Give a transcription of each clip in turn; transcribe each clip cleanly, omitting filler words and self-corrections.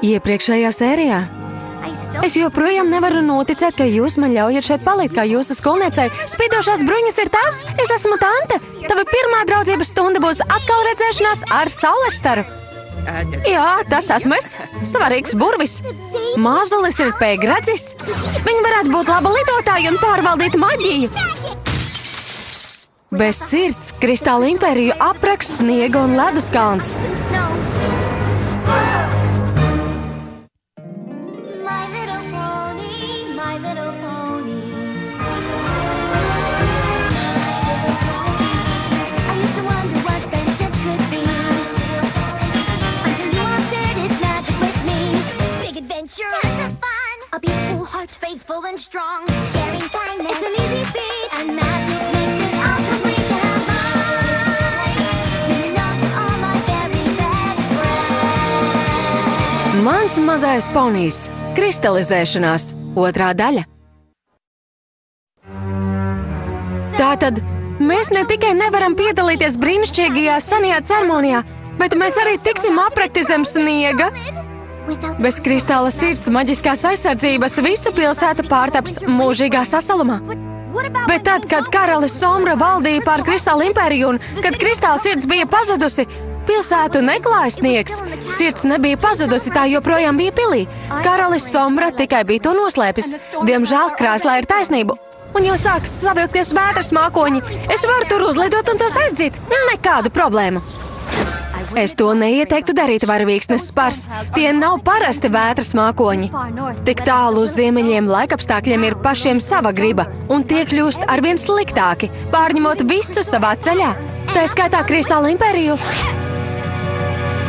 iepriekšējā sērijā. Es joprojām nevaru noticēt, ka jūs man ļaujat šeit palikt, kā jūsu skolniecei. Spīdošās bruņas ir tavs, es esmu tante. Tava pirmā draudzības stunda būs atkal redzēšanās ar Saulestaru. Jā, tas esmu es. Svarīgs burvis. Māzulis ir pēgradzis. Viņi varētu būt laba lidotāji un pārvaldīt maģiju. Bez sirds Kristāla impēriju apraks sniega un ledus kalns. Faithful and strong, sharing kindness. It's an easy feat, and magic makes it all complete to have mine. Do not all my very best friends. Mans mazais ponijs – kristalizēšanās, otrā daļa. Tātad, mēs ne tikai nevaram piedalīties brīnišķīgajā senajā ceremonijā, bet mēs arī tiksim aprakti zem sniega. Bez kristāla sirds maģiskās aizsardzības visa pilsēta pārtaps mūžīgā sasalumā. Bet tad, kad karalis Sombra valdīja pār Kristāla impēriju un kad kristāla sirds bija pazudusi, pilsētu neklāja sniegs. Sirds nebija pazudusi, tā joprojām bija pilī. Karalis Sombra tikai bija to noslēpis. Diemžēl krēslā ir taisnība. Un jau sāks savilkties vētras mākoņi. Es varu tur uzlidot un tos aizdzīt. Nekādu problēmu. Es to neieteiktu darīt, varavīksnes spars. Tie nav parasti vētras mākoņi. Tik tālu uz ziemeļiem laikapstākļiem ir pašiem sava griba, un tie kļūst arvien sliktāki, pārņemot visu savā ceļā. Tā skaitā Kristāla impēriju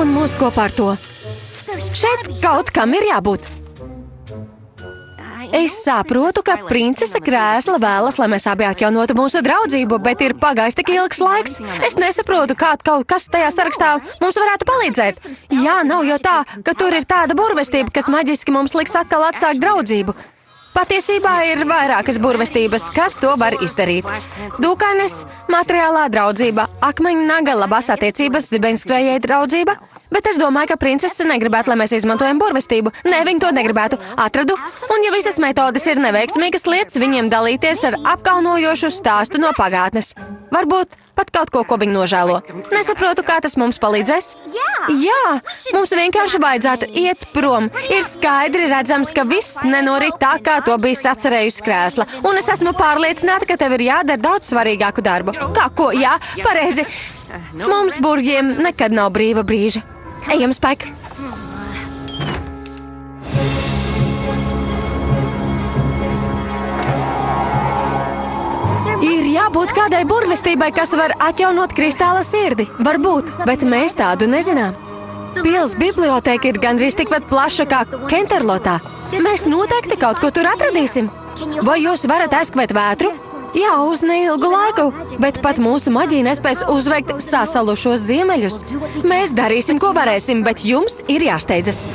un mūs kopā ar to. Šeit kaut kam ir jābūt. Es saprotu, ka princese Krēsla vēlas, lai mēs abi atjaunotu mūsu draudzību, bet ir pagājis tik ilgs laiks. Es nesaprotu, kā kaut kas tajā sarakstā mums varētu palīdzēt. Jā, nav jau tā, ka tur ir tāda burvestība, kas maģiski mums liks atkal atsākt draudzību. Patiesībā ir vairākas burvestības, kas to var izdarīt. Dūkainis, materiālā draudzība, akmeņa naga, labās attiecības, zibeņskrējēja draudzība. Bet es domāju, ka princese negribētu, lai mēs izmantojam burvestību. Nē, viņi to negribētu. Atradu. Un ja visas metodes ir neveiksmīgas, lietas viņiem dalīties ar apkaunojošu stāstu no pagātnes. Varbūt pat kaut ko viņi nožēlo. Nesaprotu, kā tas mums palīdzēs. Jā, mums vienkārši vajadzētu iet prom. Ir skaidri redzams, ka viss nenorit tā, kā to bija sacerējusi Krēsla. Un es esmu pārliecināta, ka tev ir jādara daudz svarīgāku darbu. Kā ko? Jā, pareizi. Mums burģiem nekad nav brīva brīža. Ejam, Spike! Ir jābūt kādai burvestībai, kas var atjaunot kristāla sirdi. Varbūt, bet mēs tādu nezinām. Pils biblioteka ir gandrīz tikpat plaša kā Kenterlotā. Mēs noteikti kaut ko tur atradīsim. Vai jūs varat aizkavēt vētru? Jā, uz neilgu laiku, bet pat mūsu maģija nespēs uzveikt sasalušos ziemeļus. Mēs darīsim, ko varēsim, bet jums ir jāsteidzas.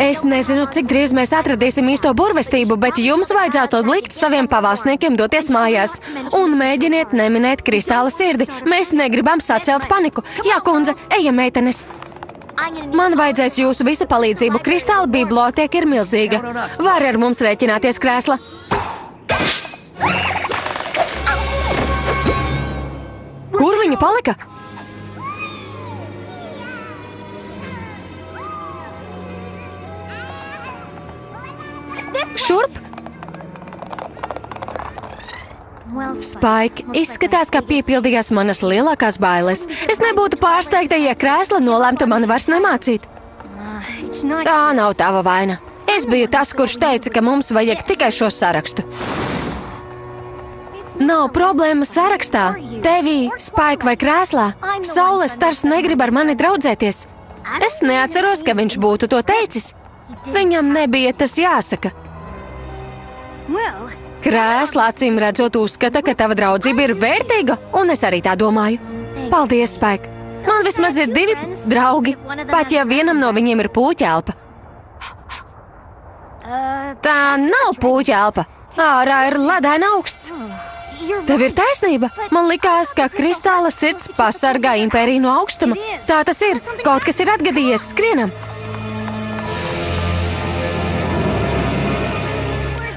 Es nezinu, cik drīz mēs atradīsim īsto burvestību, bet jums vajadzētu likt saviem pavalsniekiem doties mājās. Un mēģiniet neminēt kristāla sirdi. Mēs negribam sacelt paniku. Jā, kundze, ejam, meitenes. Man vajadzēs jūsu visu palīdzību. Kristāla biblioteka ir milzīga. Var ar mums rēķināties, Krēsla. Kur viņa palika? Šurp! Spike, izskatās, ka piepildījās manas lielākās bailes. Es nebūtu pārsteigta, ja Krēsla nolemtu mani vairs nemācīt. Tā nav tava vaina. Es biju tas, kurš teica, ka mums vajag tikai šo sarakstu. Nav problēma sarakstā. Tevī, Spike vai Krēslā, Saulestars negrib ar mani draudzēties. Es neatceros, ka viņš būtu to teicis. Viņam nebija tas jāsaka. Krēsla acīm redzot uzskata, ka tava draudzība ir vērtīga, un es arī tā domāju. Paldies, Spike. Man vismaz ir 2 draugi, pat ja vienam no viņiem ir pūķelpa. Tā nav pūķelpa. Ārā ir ledaina augsts. Tev ir taisnība. Man likās, ka kristāla sirds pasargā impēriju no augstuma. Tā tas ir. Kaut kas ir atgadījies. Skrienam.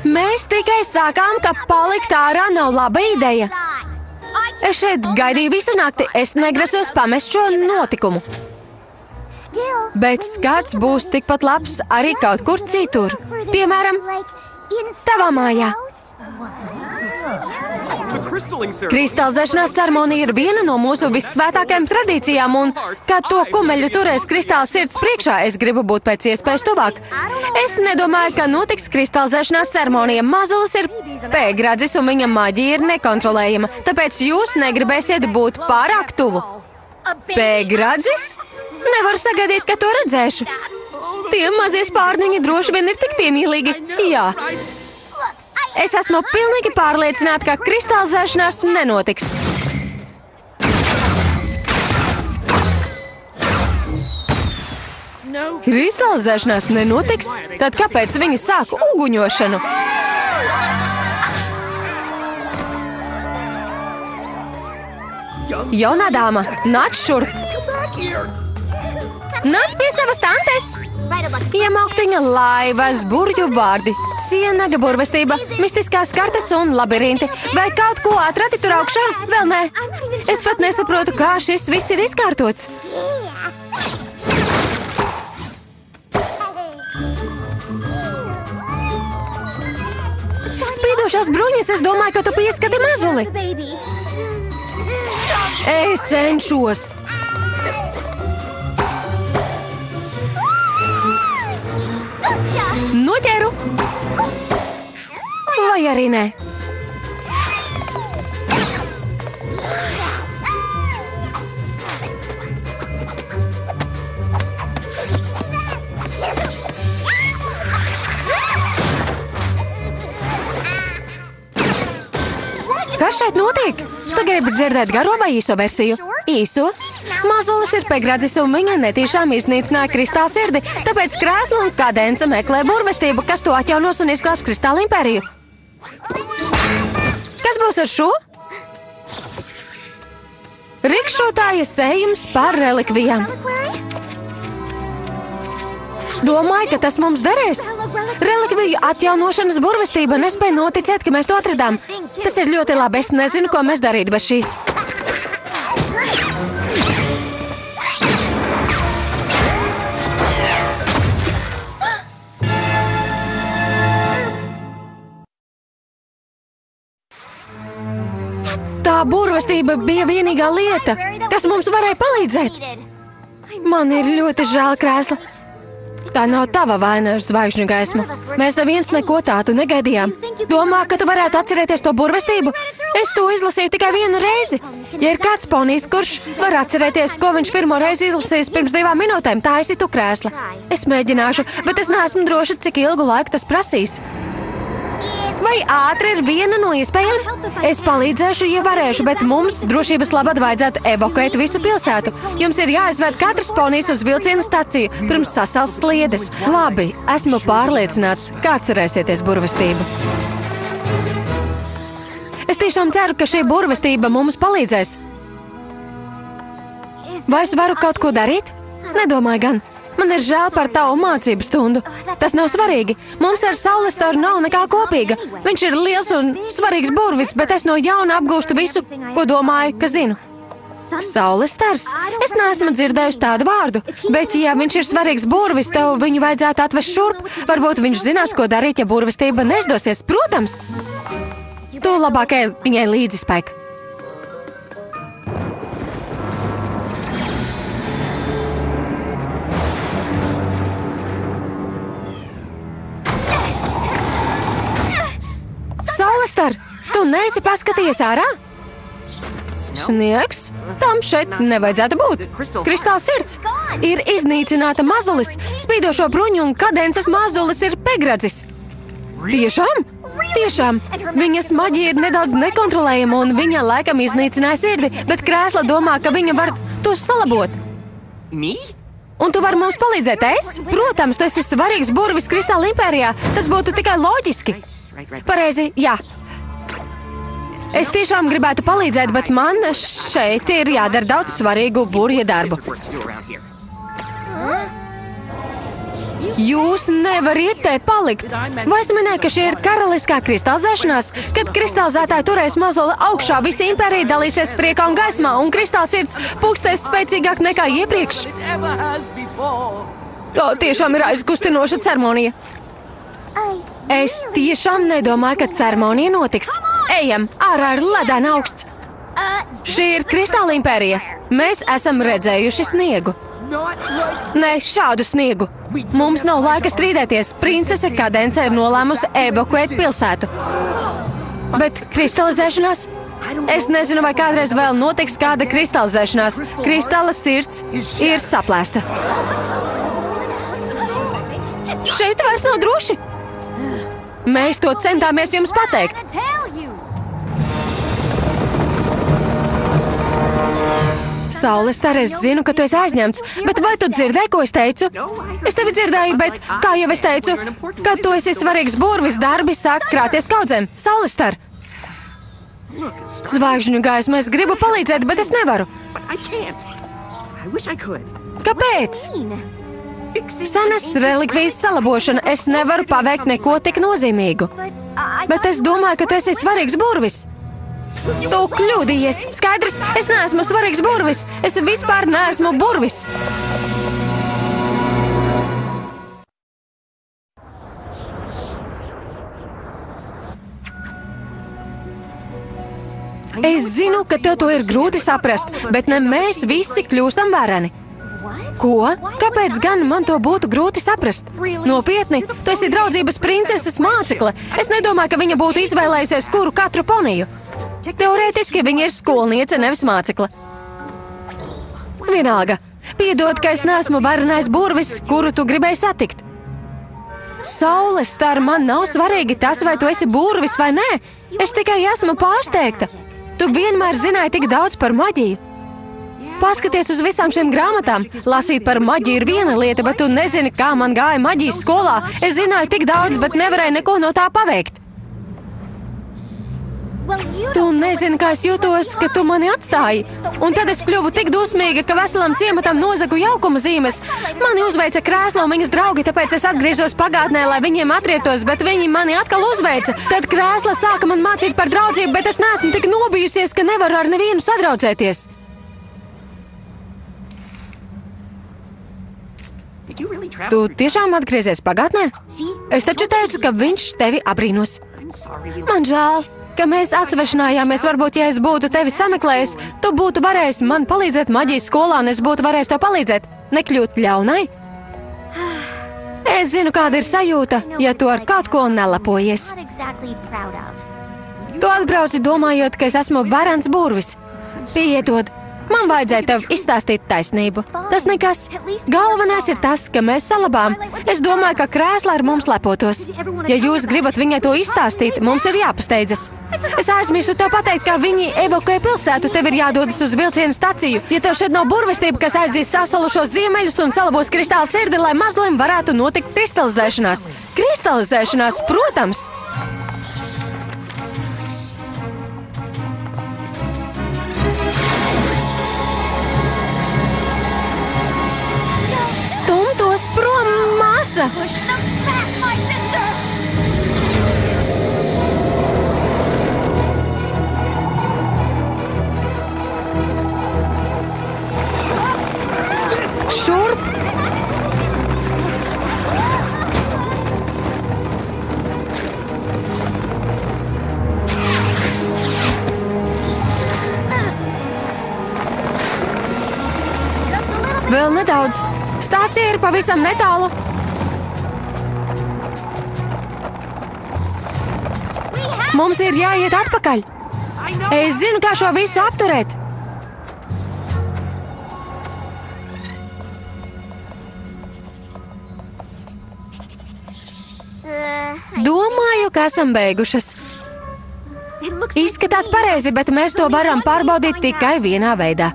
Mēs tikai sākām, ka palikt ārā nav laba ideja. Es šeit gaidīju visu nakti. Es negrasos pamest šo notikumu. Bet skats būs tikpat labs arī kaut kur citur. Piemēram, tavā mājā. Kristalizēšanās ceremonija ir viena no mūsu vissvētākajām tradīcijām, un, kad to kumeļu turēs kristāla sirds priekšā, es gribu būt pēc iespējas tuvāk. Es nedomāju, ka notiks kristalizēšanās ceremonija. Mazulis ir pēgradzis, un viņa maģija ir nekontrolējama, tāpēc jūs negribēsiet būt pārāk tuvu. Pēgradzis? Nevaru sagaidīt, ka to redzēšu. Tie mazie spārniņi droši vien ir tik piemīlīgi. Jā. Es esmu pilnīgi pārliecināta, ka kristalizēšanās nenotiks. Kristalizēšanās nenotiks? Tad kāpēc viņi sāk uguņošanu? Jaunā dāma, nāc šurp! Nāc pie savas tantes! Iemaukt viņa laivas, burju vārdi, sienaga burvestība, mistiskās kartes un labirinti. Vai kaut ko atradi tur augšā? Vēl nē. Es pat nesaprotu, kā šis viss ir izkārtots. Spīdošās bruņas, es domāju, ka tu pieskati mazuli. Es cenšos. Noķeru! Vai arī nē? Kas šeit notiek? Tu gribi dzirdēt garo vai īso versiju? Īso? Mazulis ir pēgradzis, un viņa netīšām iznīcināja kristāla sirdi, tāpēc krēslu un kadence meklē burvestību, kas to atjaunos un izglābs kristāla impēriju. Kas būs ar šo? Rikšotāja sējums par relikvijām. Domāju, ka tas mums derēs. Relikviju atjaunošanas burvestība nespēja noticēt, ka mēs to atradām. Tas ir ļoti labi. Es nezinu, ko mēs darītu bez šīs. Tā burvestība bija vienīgā lieta, kas mums varēja palīdzēt. Man ir ļoti žēl, krēsla. Tā nav tava vaina ar zvaigžņu gaismu. Mēs neviens neko tādu negaidījām. Domā, ka tu varētu atcerēties to burvestību? Es to izlasīju tikai vienu reizi. Ja ir kāds ponijs, kurš var atcerēties, ko viņš pirmo reizi izlasījis pirms 2 minūtēm, tā esi tu, krēsla. Es mēģināšu, bet es neesmu droša, cik ilgu laiku tas prasīs. Vai ātri ir viena no iespējām? Es palīdzēšu, ja varēšu, bet mums drošības labad vajadzētu evakuēt visu pilsētu. Jums ir jāizved katrs ponijs uz vilciena staciju, pirms sasals sliedes. Labi, esmu pārliecināts, kā atcerēsieties burvestību. Es tiešām ceru, ka šī burvestība mums palīdzēs. Vai es varu kaut ko darīt? Nedomāju gan. Man ir žēl par tavu mācību stundu. Tas nav svarīgi. Mums ar Saulestaru nav nekā kopīga. Viņš ir liels un svarīgs burvis, bet es no jauna apgūstu visu, ko domāju, ka zinu. Saulestars? Es neesmu dzirdējusi tādu vārdu, bet ja viņš ir svarīgs burvis, tev viņu vajadzētu atvest šurp. Varbūt viņš zinās, ko darīt, ja burvestība neizdosies. Protams! Tu labākai viņai līdzi spēk. Saulestar, tu neesi paskatījies ārā? Sniegs? Tam šeit nevajadzētu būt. Kristāla sirds ir iznīcināta mazulis. Spīdošo bruņu un kadences mazulis ir pēgradzis. Tiešām? Tiešām. Viņas maģija ir nedaudz nekontrolējama un viņa laikam iznīcināja sirdi, bet krēsla domā, ka viņa var to salabot. Un tu vari mums palīdzēt, es? Protams, tu esi svarīgs burvis Kristāla impērijā. Tas būtu tikai loģiski. Pareizi, jā. Es tiešām gribētu palīdzēt, bet man šeit ir jādara daudz svarīgu burvja darbu. Jūs nevariet te palikt. Vai es minēju, ka šī ir karaliskā kristalizēšanās? Kad kristalizētāji turēs mazuli augšā, visa impērija dalīsies priekā un gaismā, un kristāls sirds pūkstēs spēcīgāk nekā iepriekš. Tā tiešām ir aizkustinoša ceremonija. Es tiešām nedomāju, ka ceremonija notiks. Ejam, ārā ir ledāna augsts. Šī ir Kristāla impērija. Mēs esam redzējuši sniegu. Nē, šādu sniegu. Mums nav laika strīdēties. Princese Kadence ir nolēmusi evakuēt pilsētu. Bet kristalizēšanās? Es nezinu, vai kādreiz vēl notiks kāda kristalizēšanās. Kristāla sirds ir saplēsta. Šeit vairs nav droši. Mēs to centāmies jums pateikt. Saulestar, es zinu, ka tu esi aizņemts, bet vai tu dzirdēji, ko es teicu? Es tevi dzirdēju, bet, kā jau es teicu, kad tu esi svarīgs burvis, darbi sāk krāties kaudzēm. Saulestar! Zvaigžņu gaisma, es gribu palīdzēt, bet es nevaru. Kāpēc? Senas relikvijas salabošana, es nevaru paveikt neko tik nozīmīgu. Bet es domāju, ka tu esi svarīgs burvis. Tu kļūdījies. Skaidrs, es neesmu svarīgs burvis. Es vispār neesmu burvis. Es zinu, ka tev to ir grūti saprast, bet ne mēs visi kļūstam vareni. Ko? Kāpēc gan man to būtu grūti saprast? Nopietni, tu esi draudzības princeses mācekle. Es nedomāju, ka viņa būtu izvēlējusies kuru katru poniju. Teorētiski viņa ir skolniece, nevis mācekle. Vienalga. Piedod, ka es neesmu varenais burvis, kuru tu gribēji satikt. Saulestar, man nav svarīgi tas, vai tu esi burvis vai nē. Es tikai esmu pārsteigta. Tu vienmēr zināji tik daudz par maģiju. Paskaties uz visām šīm grāmatām. Lasīt par maģiju ir viena lieta, bet tu nezini, kā man gāja maģijas skolā. Es zināju tik daudz, bet nevarēju neko no tā paveikt. Tu nezini, kā es jūtos, ka tu mani atstāji. Un tad es kļuvu tik dusmīga, ka veselam ciematam nozagu jaukuma zīmes. Mani uzveica krēslo un viņas draugi, tāpēc es atgriezos pagātnē, lai viņiem atrietos, bet viņi mani atkal uzveica. Tad krēsla sāka man mācīt par draudzību, bet es neesmu tik nobijusies, ka nevaru ar nevienu sadraudzēties. Tu tiešām atgriezies pagātnē? Es taču teicu, ka viņš tevi abrīnos. Man žēl, ka mēs atsvešanājāmies. Varbūt, ja es būtu tevi sameklējis, tu būtu varējis man palīdzēt maģijas skolā, un es būtu varējis tev palīdzēt. Nekļūt ļaunai? Es zinu, kāda ir sajūta, ja tu ar kaut ko nelepojies. Tu atbrauci domājot, ka es esmu varens burvis. Piedod. Man vajadzēja tev izstāstīt taisnību. Tas nekas. Galvenais ir tas, ka mēs salabām. Es domāju, ka krēsla ar mums lepotos. Ja jūs gribat viņai to izstāstīt, mums ir jāpasteidzas. Es aizmirsu tev pateikt, kā viņi evakuē pilsētu. Tev ir jādodas uz vilciena staciju. Ja tev šeit nav burvestība, kas aizdīs sasalušos ziemeļus un salabos kristāla sirdi, lai mazlim varētu notikt kristalizēšanās. Kristalizēšanās, protams! Stumtos prom, māsa! Šurp! Vēl nedaudz. Stācija ir pavisam netālu. Mums ir jāiet atpakaļ. Es zinu, kā šo visu apturēt. Domāju, ka esam beigušas. Izskatās pareizi, bet mēs to varam pārbaudīt tikai vienā veidā.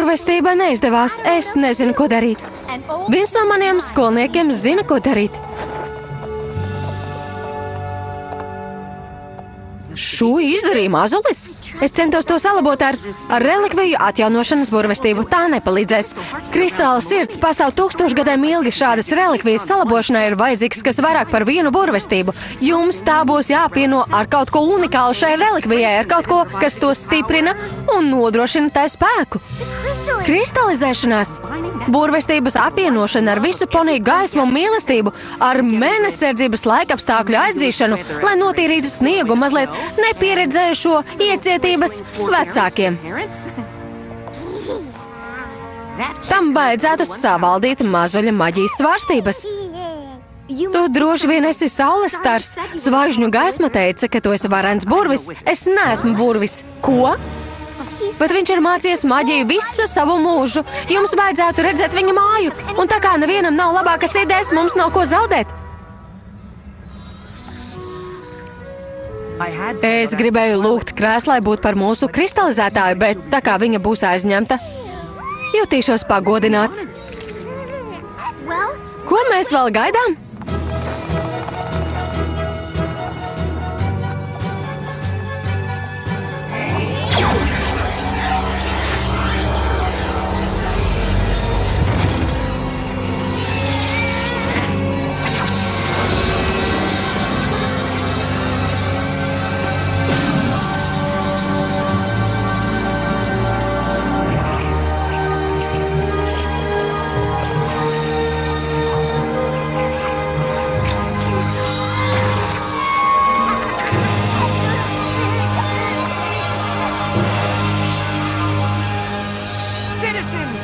Burvestība neizdevās. Es nezinu, ko darīt. Viens no maniem skolniekiem zina, ko darīt. Šo izdarīja mazulis. Es centos to salabot ar relikviju atjaunošanas burvestību. Tā nepalīdzēs. Kristāla sirds pastāv 1000 gadiem ilgi. Šādas relikvijas salabošanai ir vajadzīgs kas vairāk par vienu burvestību. Jums tā būs jāapvieno ar kaut ko unikālu šai relikvijai, ar kaut ko, kas to stiprina un nodrošina tai spēku. Kristalizēšanās, burvestības apvienošana ar visu poniju gaismu un mīlestību, ar mēnesardzības laikapstākļu aizdzīšanu, lai notīrītu sniegu mazliet nepieredzējušo iecietības vecākiem. Tam vajadzētu savaldīt mazuļa maģijas svārstības. Tu droši vien esi saules stars. Zvaigžņu gaisma teica, ka tu esi varens burvis. Es neesmu burvis. Ko? Bet viņš ir mācījies maģiju visu savu mūžu. Jums vajadzētu redzēt viņa māju. Un tā kā nevienam nav labākas idejas, mums nav ko zaudēt. Es gribēju lūgt krēslai būt par mūsu kristalizētāju, bet tā kā viņa būs aizņemta, jutīšos pagodināts. Ko mēs vēl gaidām?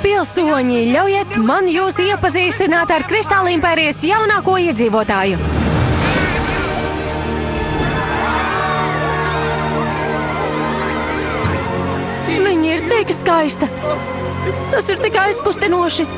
Pilsoņi, ļaujiet man jūs iepazīstināt ar Kristāla impērijas jaunāko iedzīvotāju. Viņa ir tik skaista. Tas ir tik aizkustinoši.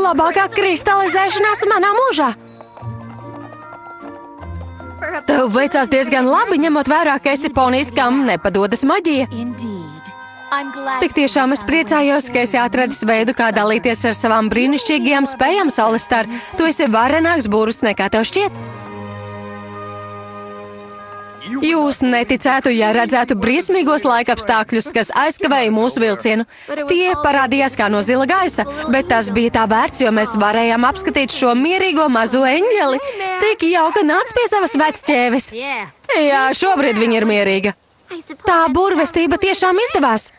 Labākā kristalizēšanās manā mūžā. Tev veicās diezgan labi, ņemot vērā, ka esi ponijs, kam nepadodas maģija. Tik tiešām es priecājos, ka esi atradis veidu, kā dalīties ar savām brīnišķīgajām spējām, Saules star. Tu esi varenāks burvis nekā tev šķiet. Jūs neticētu, ja redzētu briesmīgos laikapstākļus, kas aizkavēja mūsu vilcienu. Tie parādījās kā no zila gaisa, bet tas bija tā vērts, jo mēs varējām apskatīt šo mierīgo mazo eņģeli. Tik jauka nāc pie savas vecķēves. Jā, šobrīd viņa ir mierīga. Tā burvestība tiešām izdevās.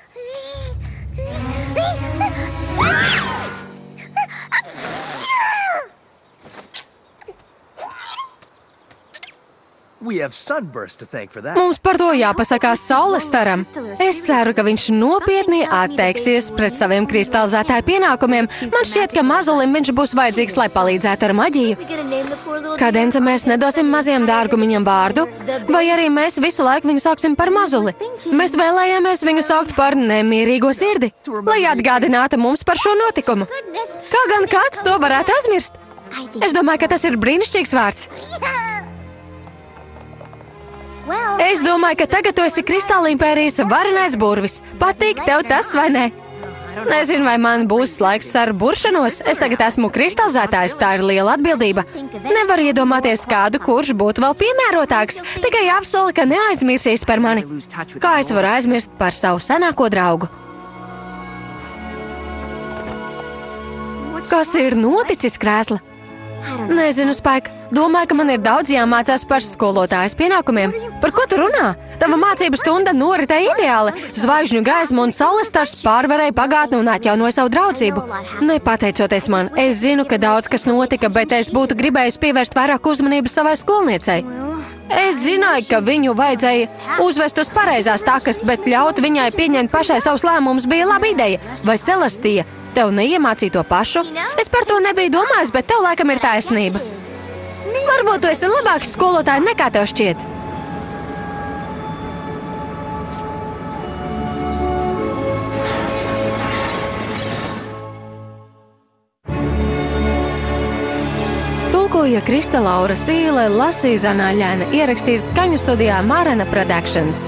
Mums par to jāpasakās Saules staram. Es ceru, ka viņš nopietni atteiksies pret saviem kristalizētāju pienākumiem. Man šķiet, ka mazulim viņš būs vajadzīgs, lai palīdzētu ar maģiju. Kādēļ mēs nedosim maziem dārgumiņam vārdu? Vai arī mēs visu laiku viņu sauksim par mazuli? Mēs vēlējāmies viņu saukt par nemierīgo sirdi, lai atgādinātu mums par šo notikumu. Kā gan kāds to varētu aizmirst? Es domāju, ka tas ir brīnišķīgs vārds. Es domāju, ka tagad tu esi Kristāla impērijas varenais burvis. Patīk tev tas, vai ne? Nezinu, vai man būs laiks ar buršanos. Es tagad esmu kristalizētājs, tā ir liela atbildība. Nevaru iedomāties kādu, kurš būtu vēl piemērotāks. Tikai apsoli, ka neaizmirsīs par mani. Kā es varu aizmirst par savu senāko draugu? Kas ir noticis, krēsla? Nezinu, Spaik. Domāju, ka man ir daudz jāmācās par skolotājas pienākumiem. Par ko tu runā? Tava mācību stunda noritēja ideāli. Zvaigžņu gaisma un saules stars pārvarēja pagātni un atjaunoja savu draudzību. Nepateicoties man, es zinu, ka daudz kas notika, bet es būtu gribējis pievērst vairāk uzmanības savai skolniecei. Es zināju, ka viņu vajadzēja uzvest uz pareizās takas, bet ļaut viņai pieņemt pašai savus lēmumus bija laba ideja. Vai Celestija, tev neiemācīja to pašu? Es par to nebiju domājis, bet tev laikam ir taisnība. Varbūt tu esi labāks skolotājs nekā tev šķiet. Tulkoja Krista Laura Sīle, lasīja Zana Aļēna, ierakstīts skaņu studijā Marana Productions.